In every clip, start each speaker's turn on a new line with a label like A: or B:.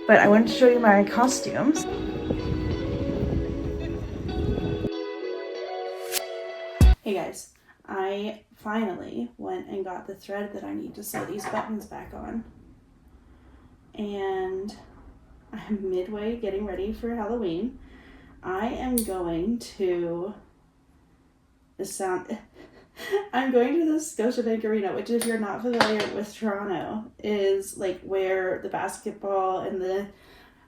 A: But I wanted to show you my costumes. Hey guys, I finally went and got the thread that I need to sew these buttons back on. And I'm midway getting ready for Halloween. I am going to I'm going to the Scotiabank Arena, which, if you're not familiar with Toronto, is like where the basketball and the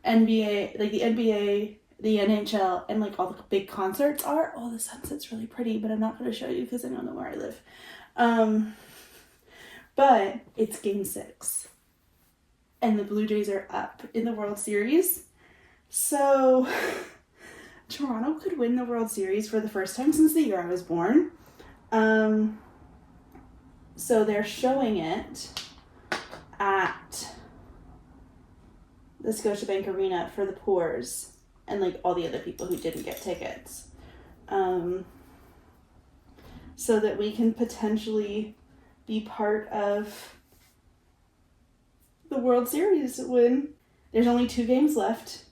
A: NBA, like the NBA, the NHL, and like all the big concerts are. Oh, the sunset's really pretty, but I'm not going to show you because I don't know where I live. But it's Game 6, and the Blue Jays are up in the World Series. So Toronto could win the World Series for the first time since the year I was born. So they're showing it at the Scotiabank Arena for the poors and like all the other people who didn't get tickets. So that we can potentially be part of the World Series when there's only 2 games left.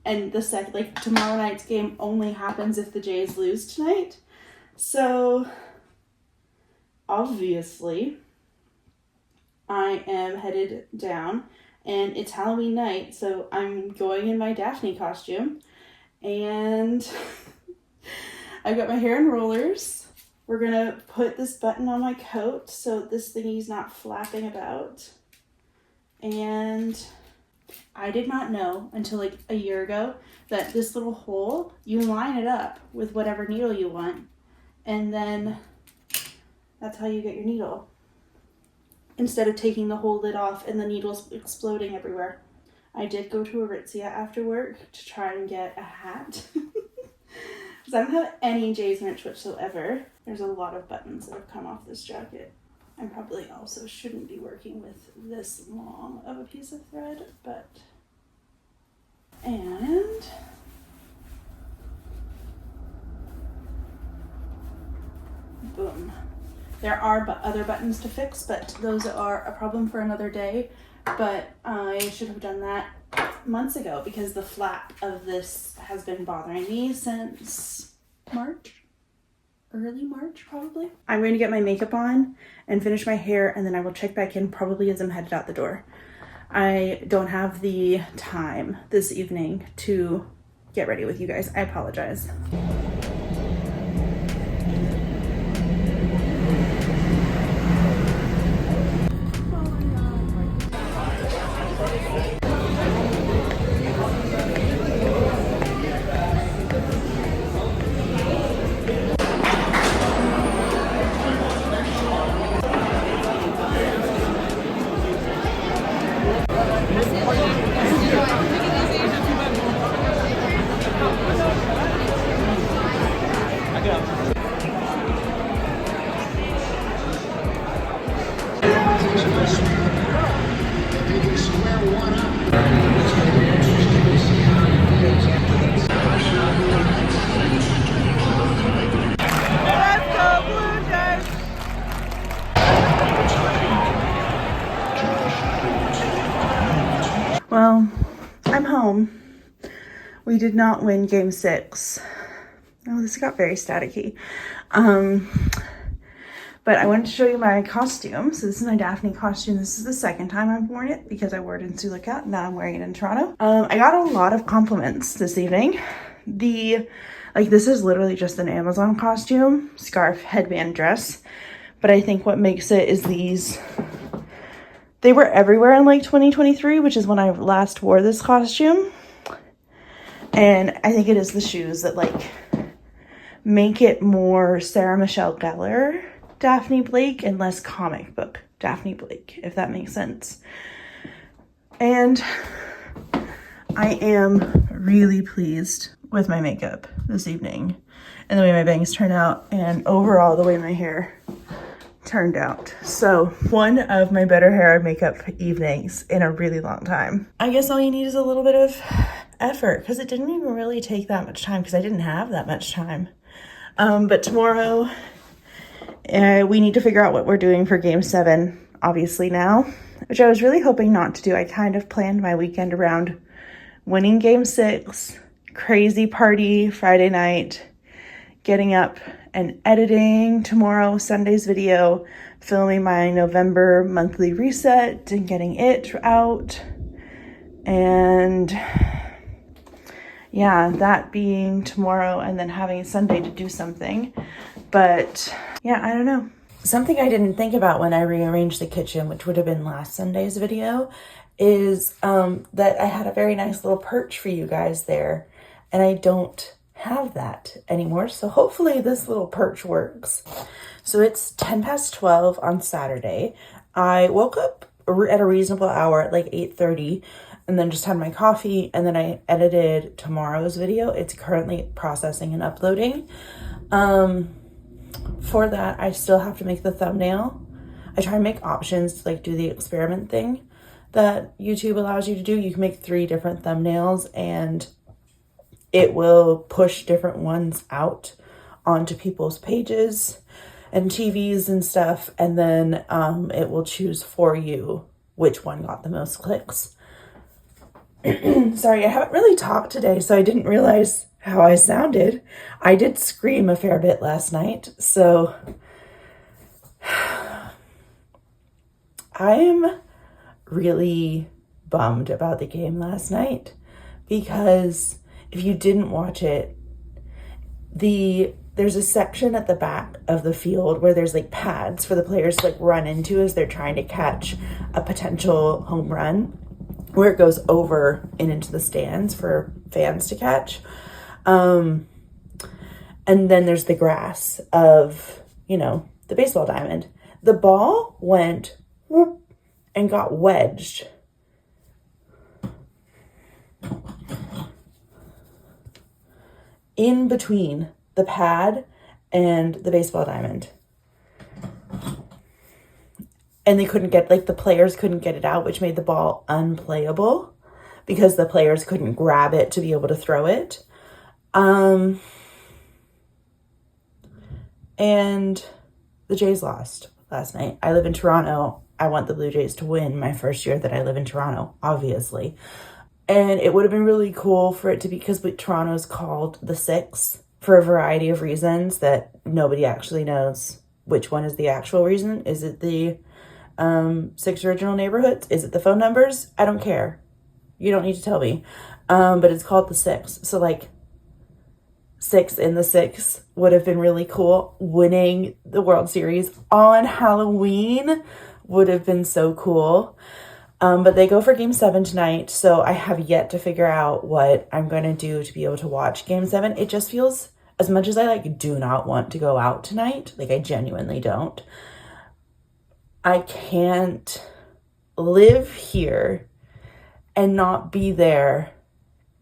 A: And tomorrow night's game only happens if the Jays lose tonight. So obviously I am headed down, and it's Halloween night, so I'm going in my Daphne costume, and I've got my hair in rollers. We're gonna put this button on my coat so this thingy's not flapping about. And I did not know until like a year ago that this little hole, you line it up with whatever needle you want, and then that's how you get your needle, instead of taking the whole lid off and the needles exploding everywhere. I did go to Aritzia after work to try and get a hat because I don't have any Jays merch whatsoever. There's a lot of buttons that have come off this jacket. I probably also shouldn't be working with this long of a piece of thread, but... And... boom. There are other buttons to fix, but those are a problem for another day. But I should have done that months ago because the flap of this has been bothering me since March. Early March, probably. I'm going to get my makeup on and finish my hair, and then I will check back in probably as I'm headed out the door. I don't have the time this evening to get ready with you guys. I apologize. Well, I'm home. We did not win Game 6. Oh, this got very staticky. But I wanted to show you my costume. So this is my Daphne costume. This is the second time I've worn it because I wore it in Sulika. Now I'm wearing it in Toronto. I got a lot of compliments this evening. This is literally just an Amazon costume, scarf, headband, dress. But I think what makes it is these. They were everywhere in like 2023, which is when I last wore this costume. And I think it is the shoes that like make it more Sarah Michelle Gellar Daphne Blake and less comic book Daphne Blake, if that makes sense. And I am really pleased with my makeup this evening and the way my bangs turned out, and overall the way my hair turned out. So one of my better hair and makeup evenings in a really long time. I guess all you need is a little bit of effort because it didn't even really take that much time because I didn't have that much time. But tomorrow we need to figure out what we're doing for Game 7, obviously now. which I was really hoping not to do. I kind of planned my weekend around winning game 6, crazy party Friday night, getting up and editing tomorrow, Sunday's video, filming my November monthly reset and getting it out. And yeah, that being tomorrow and then having Sunday to do something. But yeah, I don't know. Something I didn't think about when I rearranged the kitchen, which would have been last Sunday's video, is that I had a very nice little perch for you guys there. And I don't have that anymore. So hopefully this little perch works. So it's 10 past 12 on Saturday. I woke up at a reasonable hour at like 8:30 and then just had my coffee, and then I edited tomorrow's video. It's currently processing and uploading. For that, I still have to make the thumbnail. I try and make options to like do the experiment thing that YouTube allows you to do. You can make 3 different thumbnails and it will push different ones out onto people's pages and TVs and stuff. And then it will choose for you which one got the most clicks. Sorry, I haven't really talked today, so I didn't realize how I sounded. I did scream a fair bit last night, so I am really bummed about the game last night, because if you didn't watch it, there's a section at the back of the field where there's like pads for the players to like run into as they're trying to catch a potential home run, where it goes over and into the stands for fans to catch. And then there's the grass of, the baseball diamond. The ball went whoop and got wedged in between the pad and the baseball diamond. And they couldn't get, the players couldn't get it out, which made the ball unplayable because the players couldn't grab it to be able to throw it. And the Jays lost last night. I live in Toronto. I want the Blue Jays to win my first year that I live in Toronto, obviously. And it would have been really cool for it to be, because Toronto's called the 6 for a variety of reasons that nobody actually knows which one is the actual reason. Is it the 6 original neighborhoods? Is it the phone numbers? I don't care. You don't need to tell me. But it's called the 6. So 6 in the 6 would have been really cool. Winning the World Series on Halloween would have been so cool. But they go for game 7 tonight. So I have yet to figure out what I'm going to do to be able to watch game 7. It just feels, as much as I do not want to go out tonight, I genuinely don't. I can't live here and not be there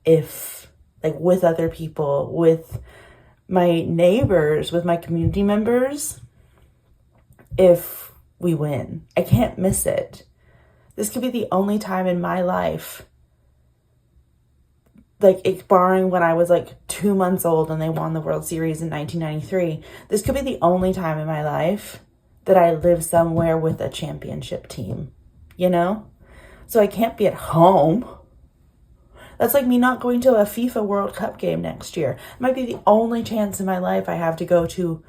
A: if, with other people, with my neighbors, with my community members, if we win. I can't miss it. This could be the only time in my life, barring when I was 2 months old and they won the World Series in 1993, this could be the only time in my life that I live somewhere with a championship team, So I can't be at home. That's like me not going to a FIFA World Cup game next year. It might be the only chance in my life I have to go to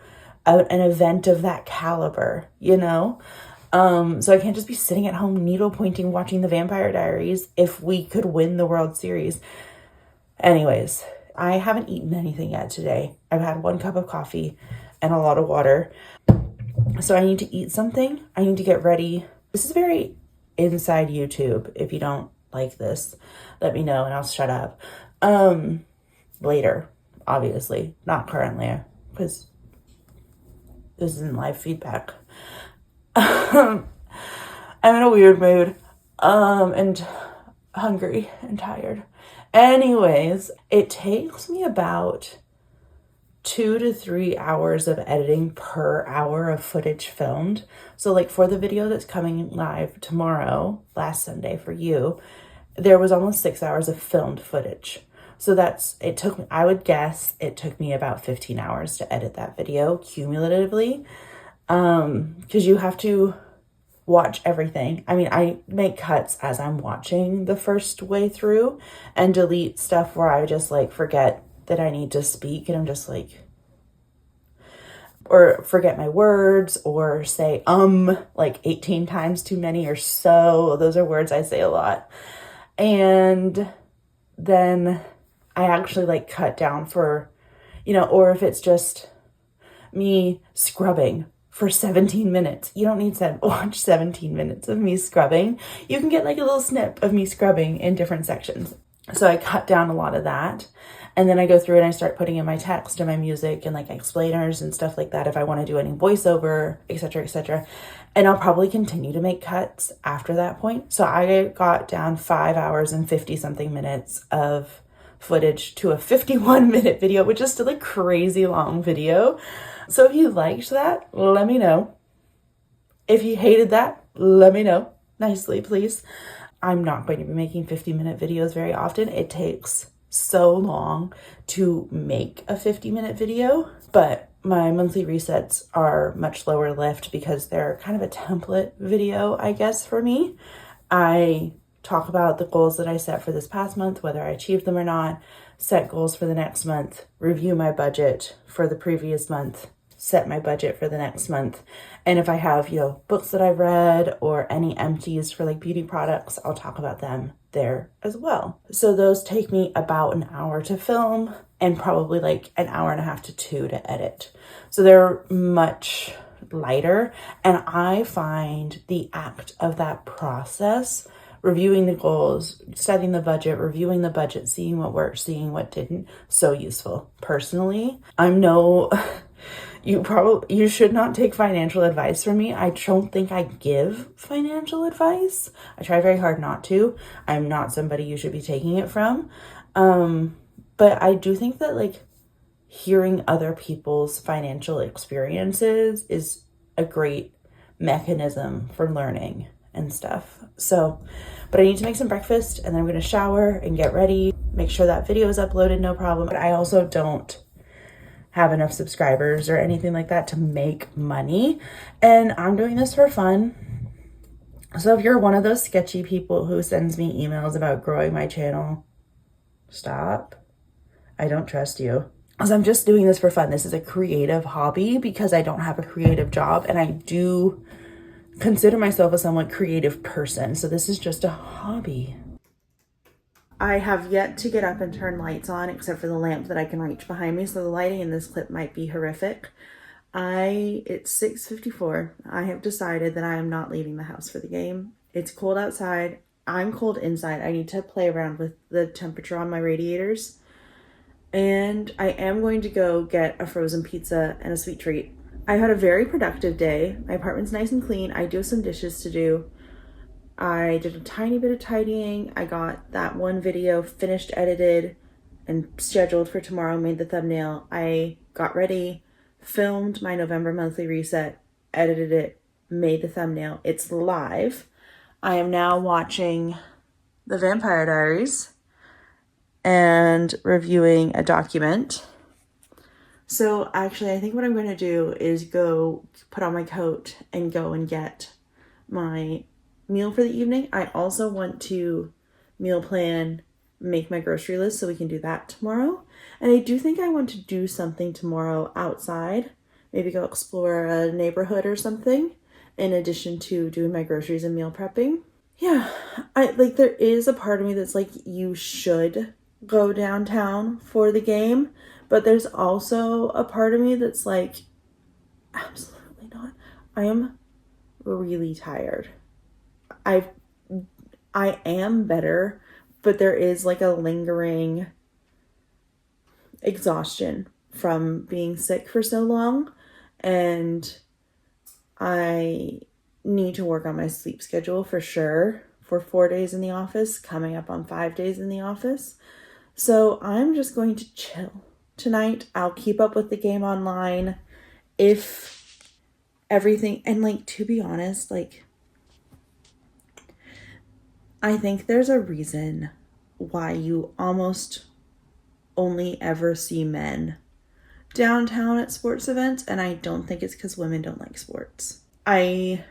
A: an event of that caliber, So I can't just be sitting at home needle pointing watching the Vampire Diaries if we could win the World Series. Anyways, I haven't eaten anything yet today. I've had 1 cup of coffee and a lot of water. So I need to eat something. I need to get ready. This is very inside YouTube. If you don't like this, let me know and I'll shut up. Later, obviously, not currently, because this isn't live feedback. I'm in a weird mood, and hungry and tired. Anyways, it takes me about 2 to 3 hours of editing per hour of footage filmed. So for the video that's coming live tomorrow, last Sunday for you, there was almost 6 hours of filmed footage. So I would guess it took me about 15 hours to edit that video cumulatively. Because you have to watch everything. I mean, I make cuts as I'm watching the first way through and delete stuff where I just like forget that I need to speak and I'm just like, or forget my words or say like 18 times too many or so. Those are words I say a lot. And then I actually like cut down for, or if it's just me scrubbing for 17 minutes. You don't need to watch 17 minutes of me scrubbing. You can get like a little snip of me scrubbing in different sections. So I cut down a lot of that. And then I go through and I start putting in my text and my music and like explainers and stuff like that if I want to do any voiceover, etc., etc. And I'll probably continue to make cuts after that point. So I got down 5 hours and 50 something minutes of footage to a 51-minute video, which is still a crazy long video. So if you liked that, let me know. If you hated that, let me know nicely, please. I'm not going to be making 50-minute videos very often. It takes so long to make a 50-minute video, but my monthly resets are much lower lift because they're kind of a template video, I guess, for me. I talk about the goals that I set for this past month, whether I achieved them or not, set goals for the next month, review my budget for the previous month, set my budget for the next month. And if I have, books that I've read or any empties for like beauty products, I'll talk about them there as well. So those take me about an hour to film and probably like an hour and a half to 2 to edit. So they're much lighter. And I find the act of that process, reviewing the goals, setting the budget, reviewing the budget, seeing what worked, seeing what didn't, so useful. Personally, you should not take financial advice from me. I don't think I give financial advice. I try very hard not to. I'm not somebody you should be taking it from. But I do think that like hearing other people's financial experiences is a great mechanism for learning and stuff. So, but I need to make some breakfast and then I'm going to shower and get ready, make sure that video is uploaded, no problem. But I also don't have enough subscribers or anything like that to make money. And I'm doing this for fun. So if you're one of those sketchy people who sends me emails about growing my channel, stop. I don't trust you. So I'm just doing this for fun. This is a creative hobby because I don't have a creative job and I do consider myself a somewhat creative person. So this is just a hobby. I have yet to get up and turn lights on except for the lamp that I can reach behind me. So the lighting in this clip might be horrific. It's 6:54. I have decided that I am not leaving the house for the game. It's cold outside. I'm cold inside. I need to play around with the temperature on my radiators. And I am going to go get a frozen pizza and a sweet treat. I had a very productive day. My apartment's nice and clean. I do have some dishes to do. I did a tiny bit of tidying. I got that one video finished, edited, and scheduled for tomorrow, made the thumbnail. I got ready, filmed my November monthly reset, edited it, made the thumbnail. It's live. I am now watching The Vampire Diaries and reviewing a document. So actually, I think what I'm going to do is go put on my coat and go and get my meal for the evening. I also want to meal plan, make my grocery list so we can do that tomorrow. And I do think I want to do something tomorrow outside, maybe go explore a neighborhood or something in addition to doing my groceries and meal prepping. Yeah, there is a part of me that's like, you should go downtown for the game, but there's also a part of me that's like, absolutely not. I am really tired. I am better, but there is like a lingering exhaustion from being sick for so long, and I need to work on my sleep schedule for sure for 4 days in the office, coming up on 5 days in the office. So I'm just going to chill tonight. I'll keep up with the game online if everything, and to be honest, I think there's a reason why you almost only ever see men downtown at sports events, and I don't think it's because women don't like sports. I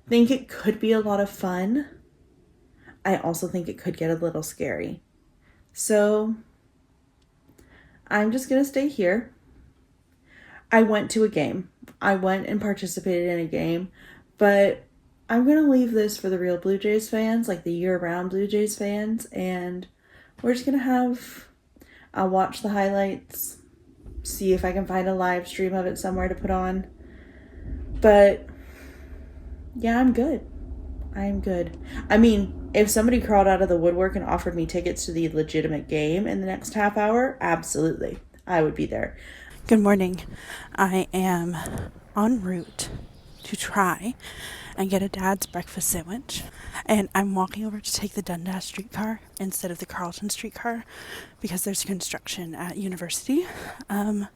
A: think it could be a lot of fun. I also think it could get a little scary. So I'm just going to stay here. I went to a game. I went and participated in a game, but I'm going to leave this for the real Blue Jays fans, like the year-round Blue Jays fans, and we're just going to I'll watch the highlights, see if I can find a live stream of it somewhere to put on. But yeah, I'm good. I'm good. I mean, if somebody crawled out of the woodwork and offered me tickets to the legitimate game in the next half hour, absolutely, I would be there. Good morning. I am en route to try and get a dad's breakfast sandwich, and I'm walking over to take the Dundas streetcar instead of the Carlton streetcar because there's construction at university. I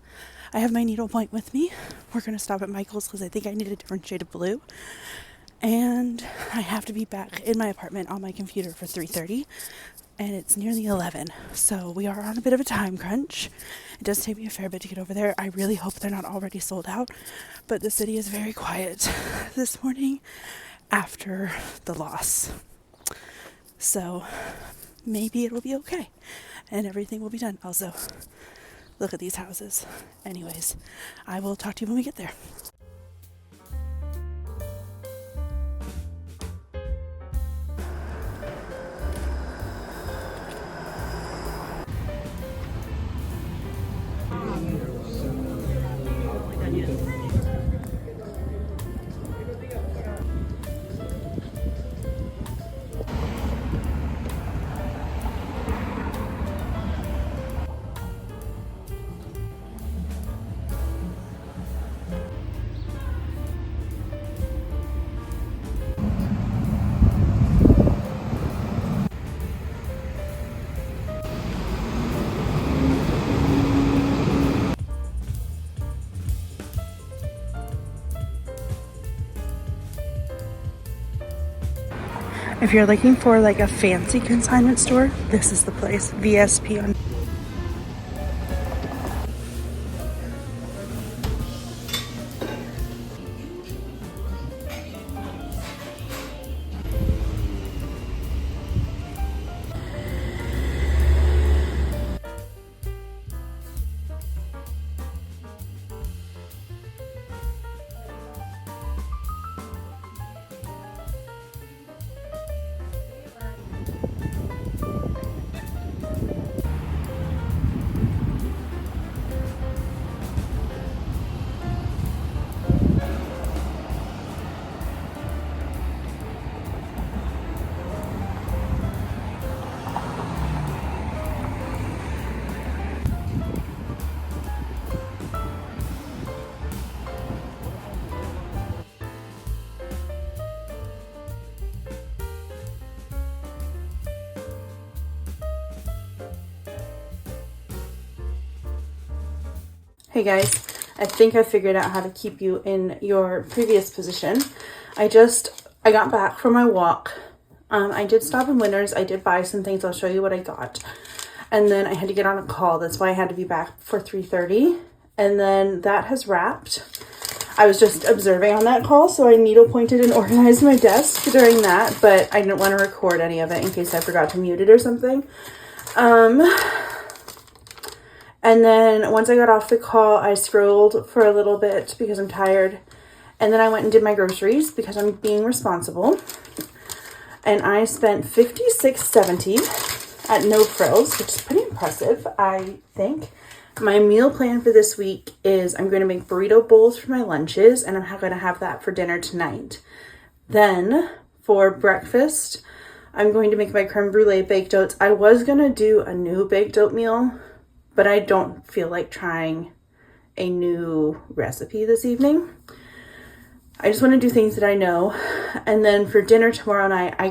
A: have my needlepoint with me. We're going to stop at Michael's because I think I need a different shade of blue. And I have to be back in my apartment on my computer for 3:30, and it's nearly 11, so we are on a bit of a time crunch. It does take me a fair bit to get over there. I really hope they're not already sold out, but the city is very quiet this morning after the loss. So maybe it'll be okay, and everything will be done. Also, look at these houses. Anyways, I will talk to you when we get there. If you're looking for like a fancy consignment store, this is the place. VSP on. Hey guys, I think I figured out how to keep you in your previous position. I got back from my walk. I did stop in Winners. I did buy some things. I'll show you what I got. And then I had to get on a call. That's why I had to be back for 3:30. And then that has wrapped. I was just observing on that call, so I needle pointed and organized my desk during that, but I didn't want to record any of it in case I forgot to mute it or something. And then once I got off the call, I scrolled for a little bit because I'm tired. And then I went and did my groceries because I'm being responsible. And I spent $56.70 at No Frills, which is pretty impressive, I think. My meal plan for this week is I'm going to make burrito bowls for my lunches, and I'm going to have that for dinner tonight. Then for breakfast, I'm going to make my creme brulee baked oats. I was going to do a new baked oatmeal, but I don't feel like trying a new recipe this evening. I just want to do things that I know. And then for dinner tomorrow night, I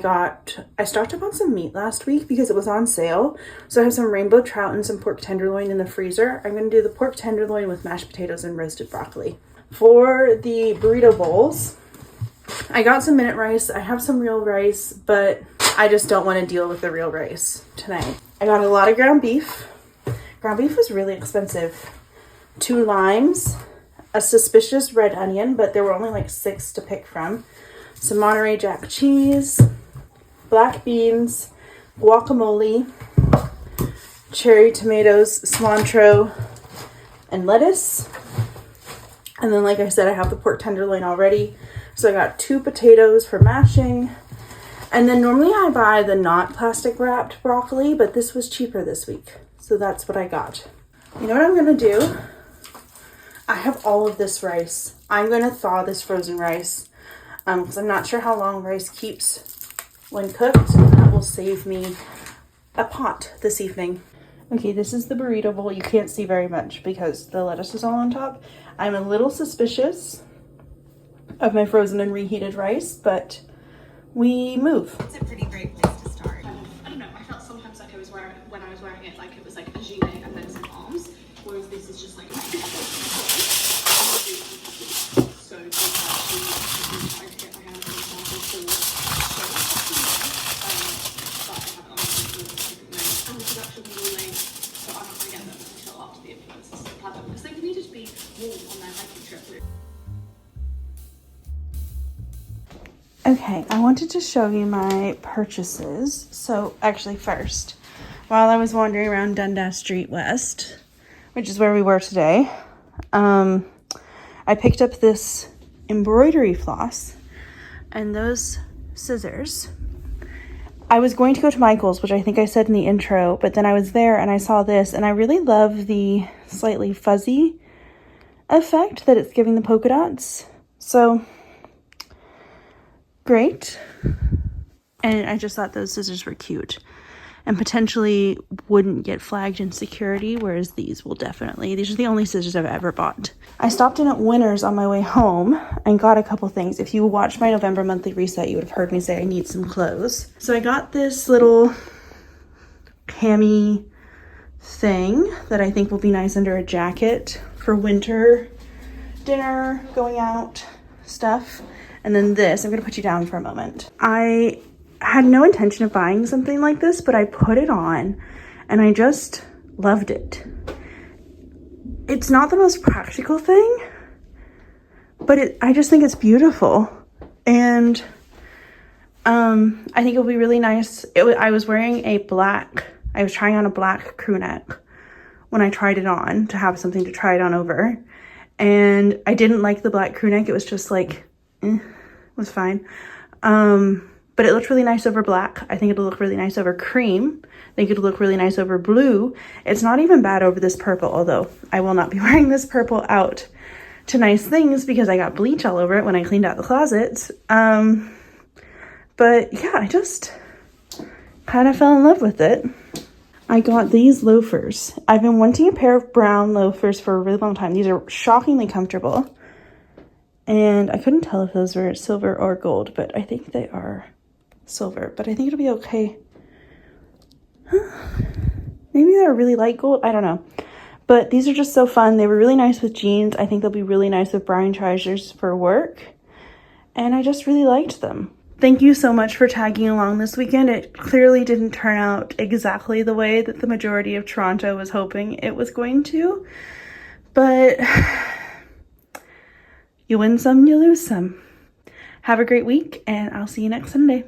A: stocked up on some meat last week because it was on sale. So I have some rainbow trout and some pork tenderloin in the freezer. I'm going to do the pork tenderloin with mashed potatoes and roasted broccoli. For the burrito bowls, I got some minute rice. I have some real rice, but I just don't want to deal with the real rice tonight. I got a lot of ground beef. Ground beef was really expensive. 2 limes, a suspicious red onion, but there were only like 6 to pick from. some Monterey Jack cheese, black beans, guacamole, cherry tomatoes, cilantro, and lettuce. And then, like I said, I have the pork tenderloin already. So I got 2 potatoes for mashing. And then normally I buy the not plastic wrapped broccoli, but this was cheaper this week. So that's what I got. You know what I'm going to do? I have all of this rice. I'm going to thaw this frozen rice because I'm not sure how long rice keeps when cooked, and that will save me a pot this evening. Okay, this is the burrito bowl. You can't see very much because the lettuce is all on top. I'm a little suspicious of my frozen and reheated rice, but we move.
B: It's a pretty great place to start. I don't know, I felt sometimes like I was wearing, when I was wearing it, like it was like a gilet and then some arms, whereas this is just like a so good actually trying to get my hands on the sample for but I have honestly and the production was all late, so I'm not going to get them until after the influencers have them, because they needed to be warm on their hiking trip.
A: Okay, I wanted to show you my purchases. So actually first, while I was wandering around Dundas West, which is where we were today, I picked up this embroidery floss and those scissors. I was going to go to Michael's, which I think I said in the intro, but then I was there and I saw this, and I really love the slightly fuzzy effect that it's giving the polka dots. So great. And I just thought those scissors were cute and potentially wouldn't get flagged in security, whereas these will definitely. These are the only scissors I've ever bought. I stopped in at Winners on my way home and got a couple things. If you watched my November monthly reset, you would have heard me say I need some clothes. So I got this little cami thing that I think will be nice under a jacket for winter dinner, going out stuff. And then this, I'm gonna put you down for a moment. I had no intention of buying something like this, but I put it on and I just loved it. It's not the most practical thing, but I just think it's beautiful. And I think it'll be really nice. I was wearing I was trying on a black crew neck when I tried it on to have something to try it on over. And I didn't like the black crew neck. It was just like, it was fine. But it looked really nice over black. I think it'll look really nice over cream. I think it'll look really nice over blue. It's not even bad over this purple, although I will not be wearing this purple out to nice things because I got bleach all over it when I cleaned out the closet. But yeah, I just kind of fell in love with it. I got these loafers. I've been wanting a pair of brown loafers for a really long time. These are shockingly comfortable. And I couldn't tell if those were silver or gold, but I think they are silver. But I think it'll be okay. Maybe they're really light gold. I don't know. But these are just so fun. They were really nice with jeans. I think they'll be really nice with brown trousers for work. And I just really liked them. Thank you so much for tagging along this weekend. It clearly didn't turn out exactly the way that the majority of Toronto was hoping it was going to. But you win some, you lose some. Have a great week, and I'll see you next Sunday.